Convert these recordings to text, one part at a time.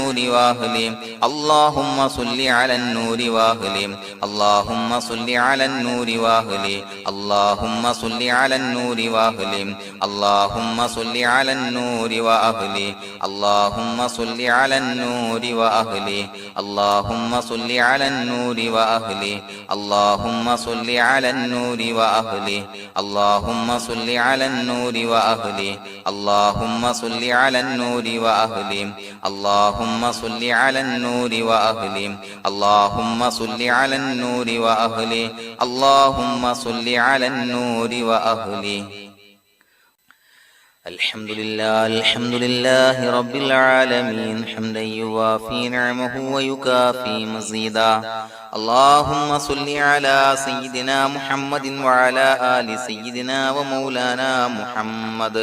النور وأهله اللهم صل على النور وأهله اللهم صل على النور وأهله اللهم صل على النور وأهله اللهم صل على النور وأهله اللهم صل على النور وأهله اللهم صل على النور وأهله اللهم صل على النور وأهله اللهم صل على النور وأهله اللهم صل على النور وأهله اللهم صل على النور وأهله اللهم صل على النور وأهله اللهم صل على النور وأهله الحمد لله رب العالمين حمدا يوافي نعمه ويكافي مزيدا اللهم صل على سيدنا محمد وعلى آل سيدنا ومولانا محمد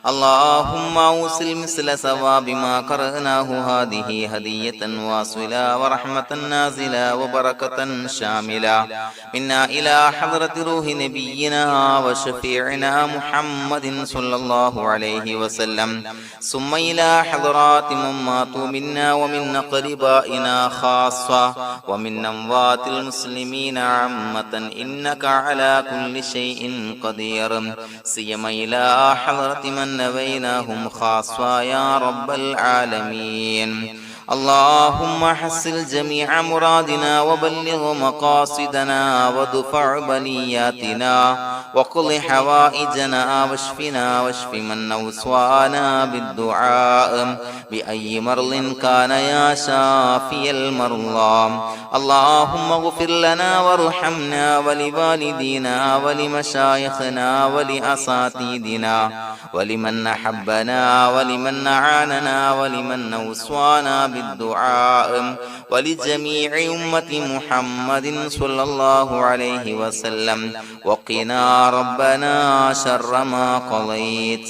اللهم أوصل مثل ثواب ما قرأناه هذه هدية واصلة ورحمة نازلة وبركة شاملة منا إلى حضرة روح نبينا وشفيعنا محمد صلى الله عليه وسلم ثم إلى حضرات من ماتوا منا ومن أقربائنا خاصة ومن أموات المسلمين عامة إنك على كل شيء قدير سيما إلى حضرة من نبيناهم خاصة يا رب العالمين اللهم حصل جميع مرادنا وبلغ مقاصدنا ودفع بلياتنا وقض حوائجنا واشفنا واشف من أوصانا بالدعاء بأي مرض كان يا شافي المرضى اللهم اغفر لنا وارحمنا ولوالدينا ولمشايخنا ولأساتذتنا ولمن أحبنا ولمن أعاننا ولمن أوصانا بالدعاء ولجميع أمة محمد صلى الله عليه وسلم وقنا ربنا شر ما قضيت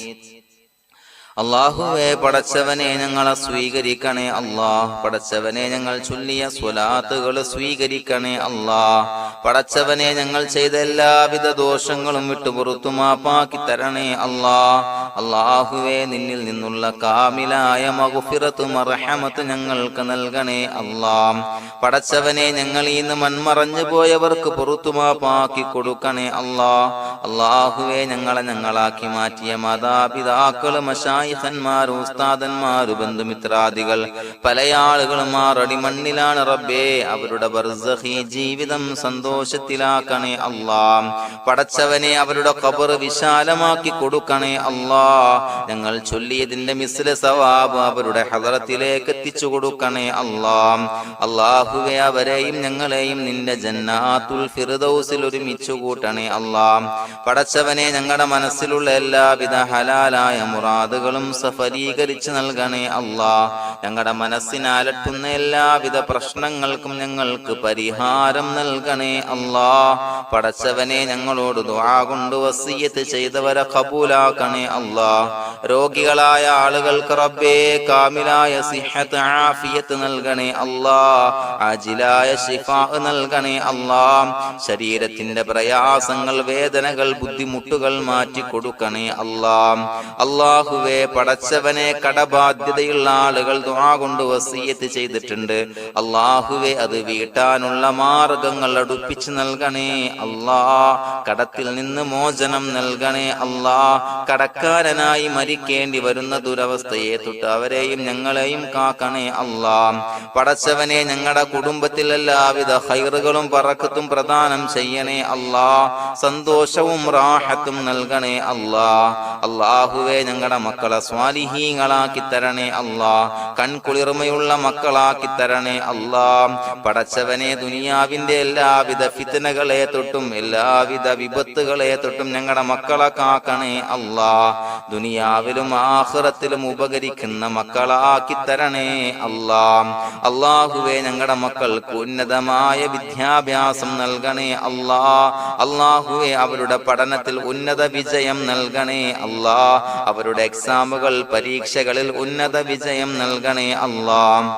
അല്ലാഹുവേ പടച്ചവനെ ഞങ്ങളെ സ്വീകരിക്കണേ അല്ലാഹ് പടച്ചവനെ ഞങ്ങൾ ചൊല്ലിയ സ്വലാത്തുകൾ സ്വീകരിക്കണേ അല്ലാഹ് പടച്ചവനെ ഞങ്ങൾ ചെയ്ത എല്ലാവിധ ദോഷങ്ങളും വിട്ടുപുറത്തു മാപ്പാക്കി തരണേ അല്ലാഹ് അല്ലാഹുവേ നിന്നിൽ നിന്നുള്ള കാമിലായ മഗ്ഫിറത്തും റഹ്മത്തും ഞങ്ങൾക്ക് നൽകണേ അല്ലാഹ് പടച്ചവനെ ഞങ്ങൾ ഇന്ന് മൺമറഞ്ഞു പോയവർക്ക് പുറത്തു മാപ്പാക്കി കൊടുക്കണേ അല്ലാഹ് അല്ലാഹുവേ ഞങ്ങളാക്കി മാറ്റിയ മാതാപിതാക്കളും ഖന്മാർ ഉസ്താദന്മാർ ബന്ധുമിത്രാദികൾ പല ആളുകളും ആറടി മണ്ണിലാണ് റബ്ബേ അവരുടെ ബർസഖി ജീവിതം സന്തോഷത്തിലാക്കണേ അല്ലാഹ് പടച്ചവനെ അവരുടെ ഖബർ വിശാലമാക്കി കൊടുക്കണേ അല്ലാഹ് ഞങ്ങൾ ചൊല്ലിയതിന്റെ മിസ്ല സവാബ് അവരുടെ ഹദറത്തിലേക്ക് എത്തിച്ചു കൊടുക്കണേ അല്ലാഹ് അല്ലാഹുവേ അവരെയും ഞങ്ങളെയും നിന്റെ ജന്നാത്തുൽ ഫിർദൗസിൽ ഒരുമിച്ചു കൂട്ടണേ അല്ലാഹ് പടച്ചവനെ ഞങ്ങളുടെ മനസ്സിലുള്ള എല്ലാവിധ ഹലാലായ മുറാദുകളും സഫലീകരിച്ച് നൽകണേ അല്ലാഹ് ഞങ്ങളുടെ മനസ്സിനെ അലട്ടുന്ന എല്ലാവിധ പ്രശ്നങ്ങൾക്കും ഞങ്ങൾക്ക് പരിഹാരം നൽകണേ അല്ലാഹ് പടച്ചവനെ ഞങ്ങളോട് ദുആ കൊണ്ട് വസിയ്യത്ത് ചെയ്തവരെ ഖബൂലാക്കണേ അല്ലാഹ് രോഗികളായ ആളുകൾക്ക് റബ്ബേ കാമിലായ സിഹത്ത് ആഫിയത്ത് നൽകണേ അല്ലാഹ് ആജിലായ ശിഫാ നൽകണേ അല്ലാഹ് ശരീരത്തിന്റെ പ്രയാസങ്ങൾ വേദനകൾ ബുദ്ധിമുട്ടുകൾ മാറ്റി കൊടുക്കണേ അല്ലാഹ് അല്ലാഹുവേ പടച്ചവനെ കടബാധ്യതയുള്ള ആളുകൾ ദുആ കൊണ്ട് വസിയ്യത്ത് ചെയ്തിട്ടുണ്ട് അല്ലാഹുവേ അത് വീട്ടാനുള്ള മാർഗങ്ങൾ അടുപ്പിച്ച് നൽകണേ അല്ലാഹ് കടത്തിൽ നിന്ന് മോചനം നൽകണേ അല്ലാഹ് കടക്കാരനായി മരിക്കേണ്ടി വരുന്ന ദുരവസ്ഥയെ തൊട്ട് അവരെയും ഞങ്ങളെയും കാക്കണേ അല്ലാഹ് പടച്ചവനെ ഞങ്ങളുടെ കുടുംബത്തിൽ എല്ലാവിധ ഖൈറുകളും ബറക്കത്തും പ്രദാനം ചെയ്യണേ അല്ലാഹ് സന്തോഷവും റാഹത്തും നൽകണേ അല്ലാഹ് അല്ലാഹുവേ ഞങ്ങളുടെ മക്കളെ സ്വാലിഹീങ്ങളാക്കി തരണേ അല്ലാഹ് കൺകുളിർമയുള്ള മക്കളാക്കി തരണേ അല്ലാഹ് പടച്ചവനെ ദുനിയാവിന്റെ എല്ലാവിധ ഫിത്നകളെ തൊട്ടും എല്ലാവിധ വിപത്തുകളെ തൊട്ടും ഞങ്ങളുടെ മക്കളെ കാക്കണേ അല്ലാഹ് ദുനിയാവിലും ആഖിറത്തിലും ഉപകരിക്കുന്ന മക്കളാക്കി തരണേ അല്ലാഹ് അല്ലാഹുവേ ഞങ്ങളുടെ മക്കൾക്ക് ഉന്നതമായ വിദ്യാഭ്യാസം നൽകണേ അല്ലാഹ് അല്ലാഹുവേ അവരുടെ പഠനത്തിൽ ഉന്നത വിജയം നൽകണേ അല്ലാഹ് അവരുടെ എക്സാമുകൾ പരീക്ഷകളിൽ ഉന്നത വിജയം നൽകണേ അല്ലാഹ്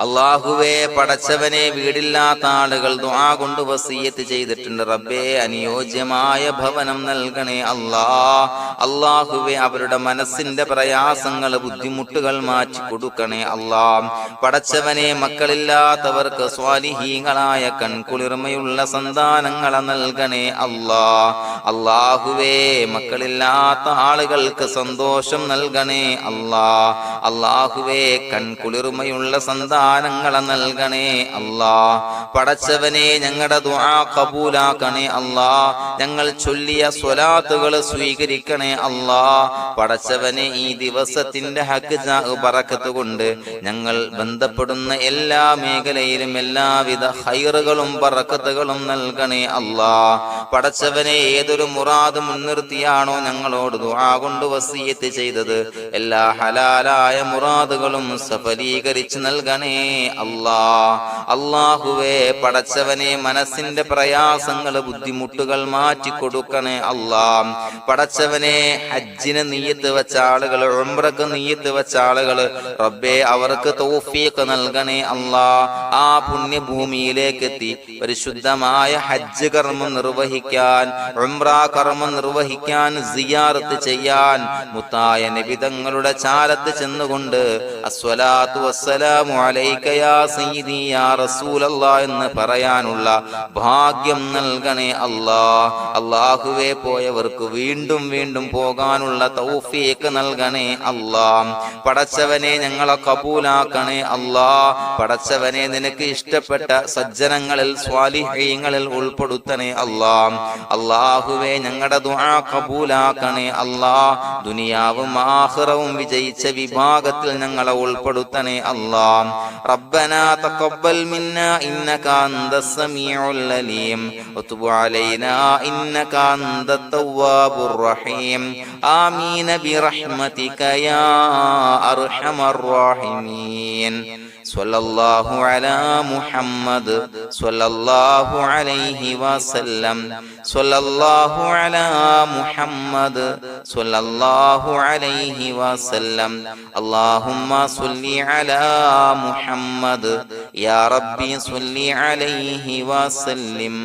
അല്ലാഹുവേ, പടച്ചവനെ, വീടില്ലാത്ത ആളുകൾ ദുആ കൊണ്ട് വസിയ്യത്ത് ചെയ്തിട്ടുണ്ട്. റബ്ബേ, അനുയോജ്യമായ ഭവനം നൽകണേ അല്ലാ. അല്ലാഹുവേ, അവരുടെ മനസ്സിന്റെ പ്രയാസങ്ങൾ, ബുദ്ധിമുട്ടുകൾ മാറ്റി കൊടുക്കണേ അല്ലാ. പടച്ചവനെ, മക്കളില്ലാത്തവർക്ക് സ്വാലിഹീങ്ങളായ കൺകുളിർമയുള്ള സന്താനങ്ങളെ നൽകണേ അല്ലാ. അല്ലാഹുവേ, മക്കളില്ലാത്ത ആളുകൾക്ക് സന്തോഷം നൽകണേ അല്ലാ. അല്ലാഹുവേ, കൺകുളിർമയുള്ള സന്താനങ്ങളെ നൽകണേ അല്ലാ. പടച്ചവനെ, ഞങ്ങളുടെ ദുആ ഖബൂലാക്കണേ അല്ലാ. ഞങ്ങൾ ചൊല്ലിയ സ്വലാത്തുകൾ സ്വീകരിക്കണേ അല്ലാ. പടച്ചവനെ, ഈ ദിവസത്തിന്റെ ഹക്ക് ബറക്കത്ത് കൊണ്ട് ഞങ്ങൾ ബന്ധപ്പെടുന്ന എല്ലാ മേഖലയിലും എല്ലാവിധ ഖൈറുകളും ബറക്കത്തുകളും നൽകണേ അല്ലാ. പടച്ചവനെ, ഏതൊരു മുറാദ് മുൻനിർത്തിയാണോ ഞങ്ങളോട് ദുആ കൊണ്ട് വസിയ്യത്ത് ചെയ്തത്, എല്ലാ ഹലാലായ മുറാദുകളും സഫലീകരിച്ച് നൽകണേ അല്ലാ. അല്ലാഹുവേ, പടച്ചവനെ, മനസ്സിന്റെ പ്രയാസങ്ങൾ, ബുദ്ധിമുട്ടുകൾ മാറ്റി കൊടുക്കണേ അല്ലാ. പടച്ചവനെ, ഹജ്ജിന് നിയ്യത്ത് വെച്ച ആളുകൾ, ഉംറക്ക് നിയ്യത്ത് വെച്ച ആളുകൾ, റബ്ബേ, അവർക്ക് തൗഫീഖ് നൽകണേ അല്ലാ. ആ പുണ്യഭൂമിയിലേക്ക് എത്തി പരിശുദ്ധമായ ഹജ്ജ് കർമ്മം നിർവഹിക്കാൻ, ഉംറ കർമ്മം നിർവഹിക്കാൻ, സിയാറത്ത് ചെയ്യാൻ, മുത്തായ നബി തങ്ങളുടെ ചാരത്ത് ചെന്നുകൊണ്ട് അസ്സലാത്തു വസ്സലാമു അലൈക യാ സയ്യിദി യാ റസൂലല്ലാഹ് എന്ന് പറയാനുള്ള ഭാഗ്യം നൽകണേ അല്ലാ. അല്ലാഹുവേ, പോയവർക്ക് വീണ്ടും വീണ്ടും പോകാനുള്ള തൗഫീഖ് നൽകണേ അല്ലാ. പടച്ചവനെ, ഞങ്ങളെ കബൂലാക്കണേ അല്ലാ. പടച്ചവനെ, നിനക്ക് ഇഷ്ടപ്പെട്ട സജ്ജനങ്ങളിൽ, സ്വാലിഹീങ്ങളിൽ ഉൾപ്പെടുത്തണേ അല്ലാ. അല്ലാഹുവേ, ഞങ്ങളുടെ ദുആ കബൂലാക്കണേ അല്ലാ. ദുനിയാവും ആഖിറവും വിജയിച്ച വിഭാഗത്തിൽ ഞങ്ങളെ ഉൾപ്പെടുത്തണേ അല്ലാ. റബ്ബനാ തഖബ്ബൽ മിന്നാ ഇന്നക അൻതസ് സമീഉൽ അലീം വതുബ് അലൈനാ ഇന്നക അൻതത് തവ്വാബുർ റഹീം. ആമീൻ ബിറഹ്മതിക യാ അർഹമർ റഹീമീൻ. സ്വല്ലല്ലാഹു അലാ മുഹമ്മദ് സ്വല്ലല്ലാഹു അലൈഹി വസല്ലം. സ്വല്ലല്ലാഹു അലാ മുഹമ്മദ് സ്വല്ലല്ലാഹു അലൈഹി വസല്ലം. അല്ലാഹുമ്മ സ്വല്ലി അലാ മുഹമ്മദ് യാ റബ്ബി സ്വല്ലി അലൈഹി വസല്ലം.